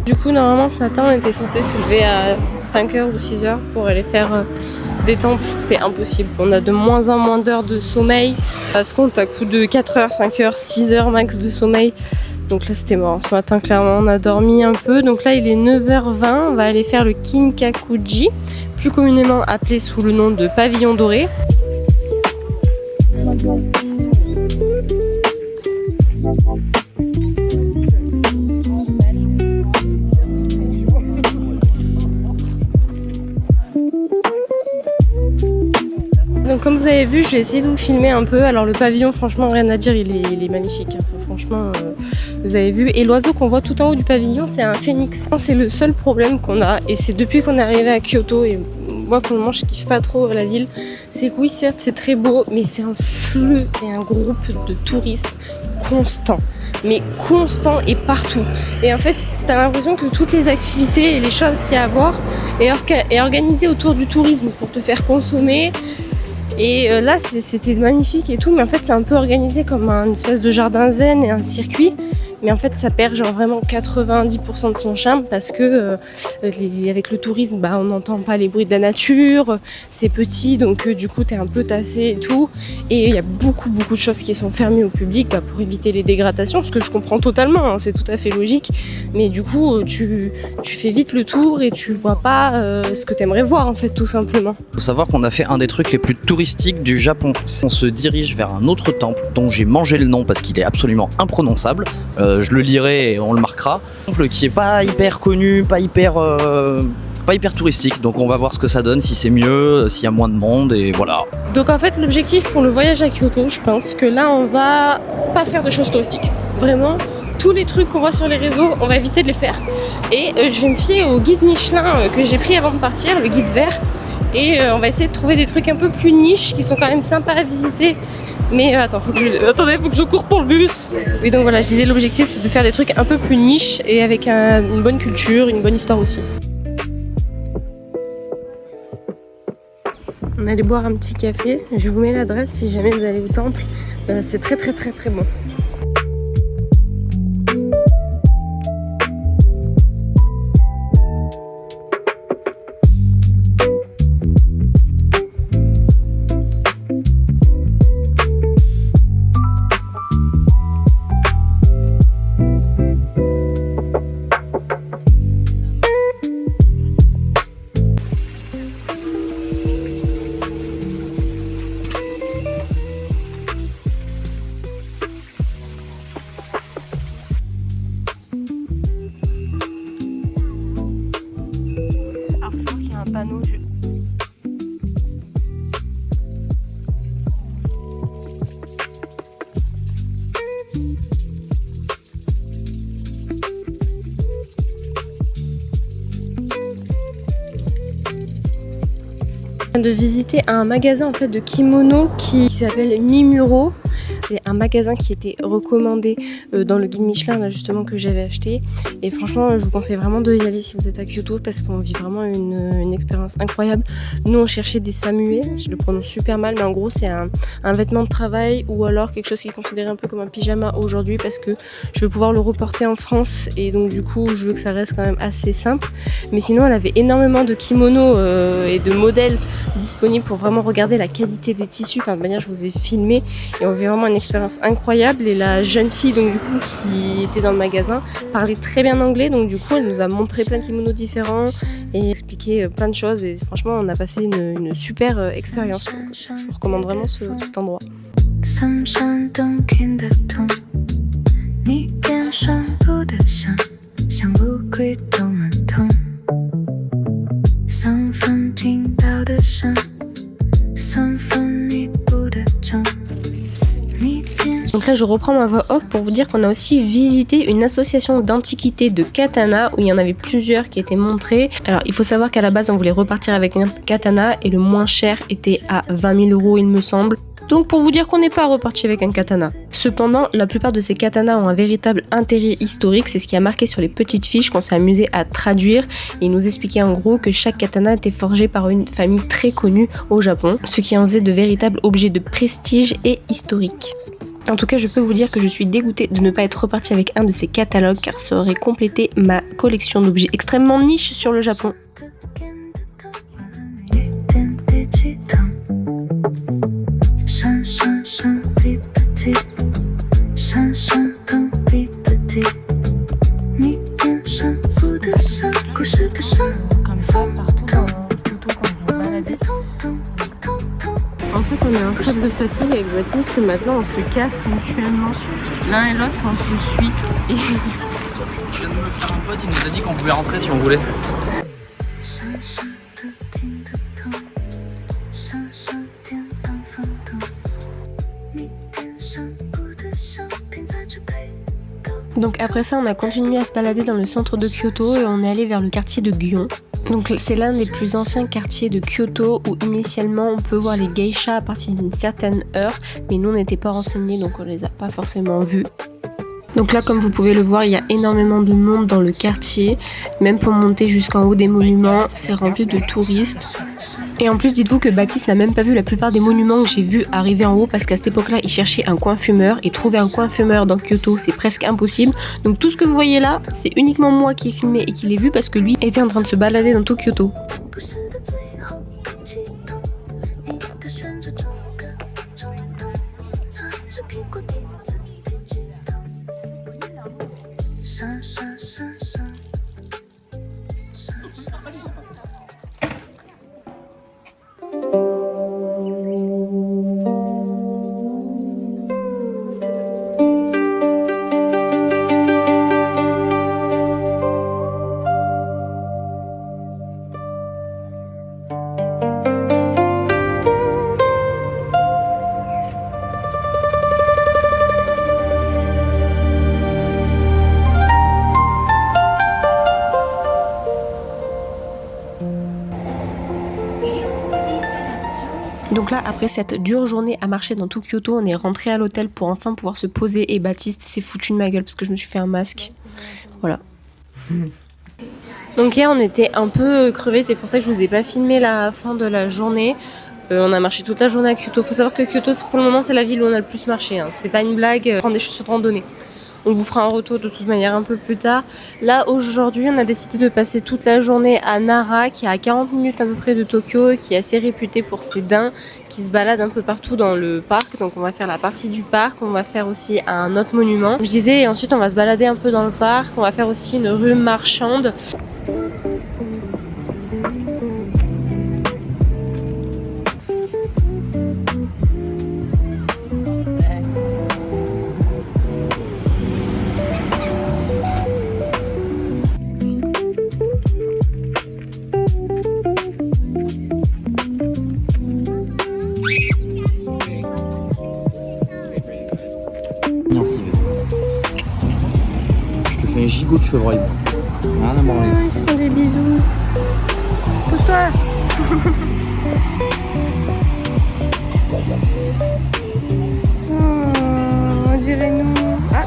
Du coup, normalement, ce matin, on était censé se lever à 5h ou 6h pour aller faire des temples. C'est impossible. On a de moins en moins d'heures de sommeil. Ça se compte à coup de 4h, 5h, 6h max de sommeil. Donc là, c'était mort. Ce matin, clairement, on a dormi un peu. Donc là, il est 9h20. On va aller faire le Kinkakuji, plus communément appelé sous le nom de pavillon doré. Donc comme vous avez vu, j'ai essayé de vous filmer un peu. Alors le pavillon, franchement, rien à dire, il est magnifique. Enfin, franchement, vous avez vu. Et l'oiseau qu'on voit tout en haut du pavillon, c'est un phénix. C'est le seul problème qu'on a. Et c'est depuis qu'on est arrivé à Kyoto. Et moi, pour le moment, je kiffe pas trop la ville. C'est que oui, certes, c'est très beau, mais c'est un flux et un groupe de touristes constant. Mais constant et partout. Et en fait, t'as l'impression que toutes les activités et les choses qu'il y a à voir est organisées autour du tourisme pour te faire consommer. Et là, c'était magnifique et tout, mais en fait, c'est un peu organisé comme un espèce de jardin zen et un circuit. Mais en fait, ça perd genre vraiment 90% de son charme parce que avec le tourisme, on n'entend pas les bruits de la nature, c'est petit, donc du coup, t'es un peu tassé et tout. Et il y a beaucoup de choses qui sont fermées au public pour éviter les dégradations, ce que je comprends totalement, hein, c'est tout à fait logique. Mais du coup, tu fais vite le tour et tu vois pas ce que t'aimerais voir, en fait, tout simplement. Il faut savoir qu'on a fait un des trucs les plus touristiques du Japon. On se dirige vers un autre temple dont j'ai mangé le nom parce qu'il est absolument imprononçable. Je le lirai et on le marquera. Un temple qui est pas hyper connu, pas hyper touristique. Donc on va voir ce que ça donne, si c'est mieux, s'il y a moins de monde et voilà. Donc en fait l'objectif pour le voyage à Kyoto, je pense que là on va pas faire de choses touristiques. Vraiment, tous les trucs qu'on voit sur les réseaux, on va éviter de les faire. Et je vais me fier au guide Michelin que j'ai pris avant de partir, le guide vert. Et on va essayer de trouver des trucs un peu plus niches qui sont quand même sympas à visiter. Mais faut que je cours pour le bus. Oui, donc voilà, je disais l'objectif c'est de faire des trucs un peu plus niches et avec une bonne culture, une bonne histoire aussi. On allait boire un petit café. Je vous mets l'adresse si jamais vous allez au temple. C'est très bon. Panneau. De visiter un magasin en fait de kimono qui s'appelle Mimuro. C'est un magasin qui était recommandé dans le guide Michelin là, justement que j'avais acheté. Et franchement, je vous conseille vraiment de y aller si vous êtes à Kyoto parce qu'on vit vraiment une expérience incroyable. Nous, on cherchait des samue, je le prononce super mal, mais en gros, c'est un vêtement de travail ou alors quelque chose qui est considéré un peu comme un pyjama aujourd'hui parce que je veux pouvoir le reporter en France et donc du coup, je veux que ça reste quand même assez simple. Mais sinon, elle avait énormément de kimonos et de modèles disponibles pour vraiment regarder la qualité des tissus. Enfin, de manière, je vous ai filmé et on vit vraiment une expérience incroyable. Et la jeune fille donc du coup qui était dans le magasin parlait très bien anglais, donc du coup elle nous a montré plein de kimonos différents et expliqué plein de choses et franchement on a passé une super expérience. Donc, je vous recommande vraiment cet endroit. Donc là je reprends ma voix off pour vous dire qu'on a aussi visité une association d'antiquités de katana où il y en avait plusieurs qui étaient montrés. Alors il faut savoir qu'à la base on voulait repartir avec un katana et le moins cher était à 20 000 € il me semble. Donc pour vous dire qu'on n'est pas reparti avec un katana. Cependant, la plupart de ces katanas ont un véritable intérêt historique, c'est ce qui a marqué sur les petites fiches qu'on s'est amusé à traduire. Et il nous expliquait en gros que chaque katana était forgé par une famille très connue au Japon, ce qui en faisait de véritables objets de prestige et historiques. En tout cas, je peux vous dire que je suis dégoûtée de ne pas être repartie avec un de ces catalogues car ça aurait complété ma collection d'objets extrêmement niche sur le Japon. Comme ça, partout dans Kyoto quand vous vous baladez. En fait, on est en stade de fatigue avec Baptiste que maintenant on se casse mutuellement. L'un et l'autre, on se suit. Et... Je viens de me faire un pote, il nous a dit qu'on pouvait rentrer si on voulait. Donc après ça, on a continué à se balader dans le centre de Kyoto et on est allé vers le quartier de Gion. Donc c'est l'un des plus anciens quartiers de Kyoto où initialement on peut voir les geishas à partir d'une certaine heure, mais nous on n'était pas renseignés donc on les a pas forcément vus. Donc là, comme vous pouvez le voir, il y a énormément de monde dans le quartier. Même pour monter jusqu'en haut des monuments, c'est rempli de touristes. Et en plus, dites-vous que Baptiste n'a même pas vu la plupart des monuments que j'ai vus arriver en haut parce qu'à cette époque-là, il cherchait un coin fumeur. Et trouver un coin fumeur dans Kyoto, c'est presque impossible. Donc tout ce que vous voyez là, c'est uniquement moi qui ai filmé et qui l'ai vu parce que lui était en train de se balader dans tout Kyoto. Donc là, après cette dure journée à marcher dans tout Kyoto, on est rentré à l'hôtel pour enfin pouvoir se poser et Baptiste s'est foutu de ma gueule parce que je me suis fait un masque. Voilà. Donc hier, on était un peu crevés, c'est pour ça que je vous ai pas filmé la fin de la journée. On a marché toute la journée à Kyoto. Faut savoir que Kyoto, pour le moment, c'est la ville où on a le plus marché. Hein. C'est pas une blague, prendre des chaussures de randonnée. On vous fera un retour de toute manière un peu plus tard. Là, aujourd'hui, on a décidé de passer toute la journée à Nara, qui est à 40 minutes à peu près de Tokyo, qui est assez réputé pour ses daims, qui se baladent un peu partout dans le parc. Donc on va faire la partie du parc, on va faire aussi un autre monument. Je disais, et ensuite on va se balader un peu dans le parc, on va faire aussi une rue marchande. Je te fais un gigot de chevreuil. Rien à branler. Ils se font des bisous. Pousse-toi. On dirait nous. Ah.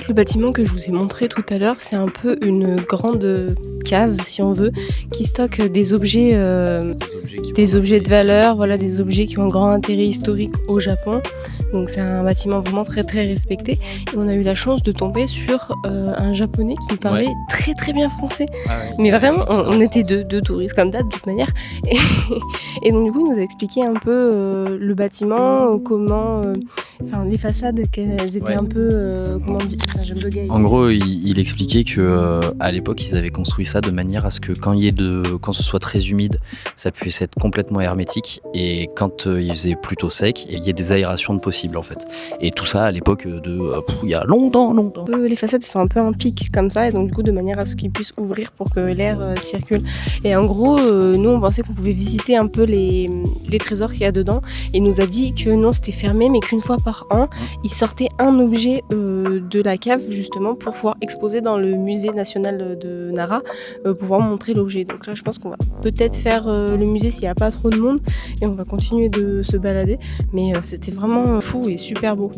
Le bâtiment que je vous ai montré tout à l'heure, c'est un peu une grande cave, si on veut, qui stocke des objets de valeur, voilà, des objets qui ont un grand intérêt historique au Japon. Donc c'est un bâtiment vraiment très très respecté. Et on a eu la chance de tomber sur un japonais qui parlait très très bien français. Ah ouais, mais vraiment, on était deux touristes comme ça de toute manière. Et donc du coup, il nous a expliqué un peu le bâtiment, comment, les façades, qu'elles étaient un peu, comment dire, putain, je me buguais. En gros, il expliquait que à l'époque, ils avaient construit ça de manière à ce que quand ce soit très humide, ça puisse être complètement hermétique, et quand il faisait plutôt sec, il y ait des aérations de possibles en fait. Et tout ça à l'époque il y a longtemps. Les façades sont un peu en pic comme ça, et donc du coup de manière à ce qu'ils puissent ouvrir pour que l'air circule. Et en gros, nous on pensait qu'on pouvait visiter un peu les trésors qu'il y a dedans, et il nous a dit que non, c'était fermé, mais qu'une fois par an, ils sortaient un objet de la cave justement pour pouvoir exposer dans le musée national de Nara, pour pouvoir montrer l'objet. Donc là je pense qu'on va peut-être faire le musée s'il n'y a pas trop de monde et on va continuer de se balader, mais c'était vraiment fou et super beau.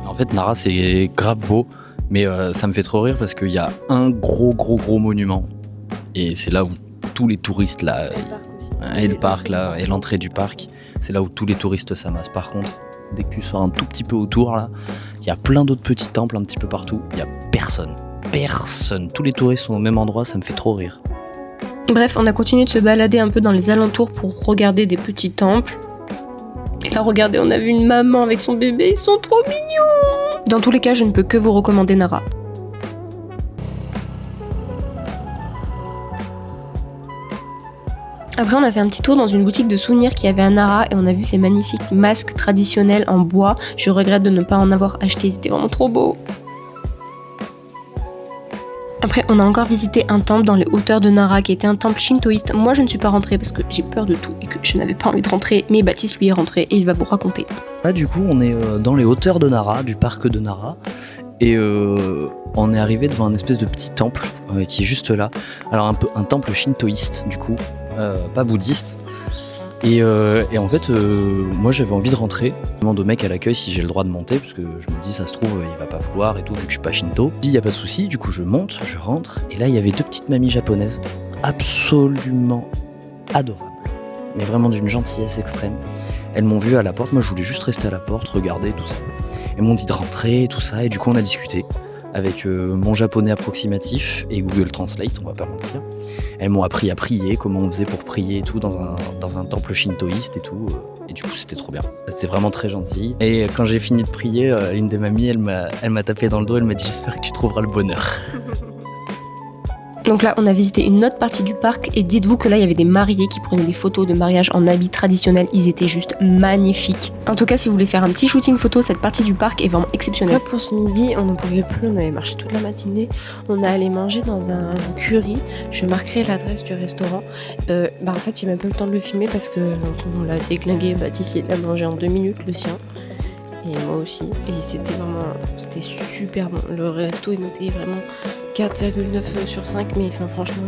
En fait, Nara, c'est grave beau, mais ça me fait trop rire parce qu'il y a un gros monument. Et c'est là où tous les touristes, là, et le parc, là, et l'entrée du parc, c'est là où tous les touristes s'amassent. Par contre, dès que tu sors un tout petit peu autour, là, il y a plein d'autres petits temples un petit peu partout. Il y a personne. Tous les touristes sont au même endroit, ça me fait trop rire. Bref, on a continué de se balader un peu dans les alentours pour regarder des petits temples. Et là, regardez, on a vu une maman avec son bébé, ils sont trop mignons! Dans tous les cas, je ne peux que vous recommander Nara. Après, on a fait un petit tour dans une boutique de souvenirs qui avait à Nara et on a vu ces magnifiques masques traditionnels en bois. Je regrette de ne pas en avoir acheté, c'était vraiment trop beau. Après, on a encore visité un temple dans les hauteurs de Nara qui était un temple shintoïste. Moi, je ne suis pas rentrée parce que j'ai peur de tout et que je n'avais pas envie de rentrer, mais Baptiste lui est rentré et il va vous raconter. Là, du coup, on est dans les hauteurs de Nara, du parc de Nara. Et on est arrivé devant un espèce de petit temple qui est juste là. Alors un temple shintoïste du coup, pas bouddhiste. Et en fait, moi j'avais envie de rentrer. Je demande au mec à l'accueil si j'ai le droit de monter, parce que je me dis ça se trouve il va pas vouloir et tout vu que je suis pas shinto. Il dit y a pas de souci, du coup je monte, je rentre. Et là il y avait deux petites mamies japonaises absolument adorables, mais vraiment d'une gentillesse extrême. Elles m'ont vu à la porte, moi je voulais juste rester à la porte, regarder tout ça. Elles m'ont dit de rentrer, tout ça, et du coup on a discuté avec mon japonais approximatif et Google Translate, on va pas mentir. Elles m'ont appris à prier, comment on faisait pour prier et tout dans un temple shintoïste et tout. Et du coup c'était trop bien. C'était vraiment très gentil. Et quand j'ai fini de prier, l'une des mamies, elle m'a tapé dans le dos, elle m'a dit j'espère que tu trouveras le bonheur. Donc là, on a visité une autre partie du parc et dites-vous que là, il y avait des mariés qui prenaient des photos de mariage en habits traditionnels. Ils étaient juste magnifiques. En tout cas, si vous voulez faire un petit shooting photo, cette partie du parc est vraiment exceptionnelle. Là, pour ce midi, on n'en pouvait plus. On avait marché toute la matinée. On est allé manger dans un curry. Je marquerai l'adresse du restaurant. En fait, j'ai même pas eu le temps de le filmer parce que on l'a déglingué. Baptiste, il a mangé en 2 minutes le sien. Et moi aussi. Et c'était super bon. Le resto est noté vraiment 4,9 sur 5, mais franchement,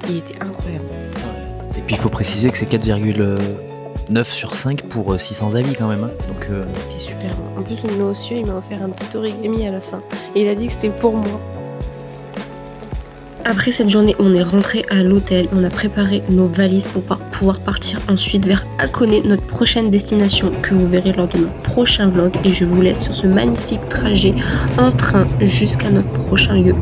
il était incroyable. Et puis il faut préciser que c'est 4,9 sur 5 pour 600 avis quand même. Hein. Donc, c'était super bon. En plus, mon monsieur, il m'a offert un petit origami à la fin. Et il a dit que c'était pour moi. Après cette journée, on est rentré à l'hôtel, on a préparé nos valises pour pouvoir partir ensuite vers Hakone, notre prochaine destination que vous verrez lors de notre prochain vlog. Et je vous laisse sur ce magnifique trajet en train jusqu'à notre prochain lieu.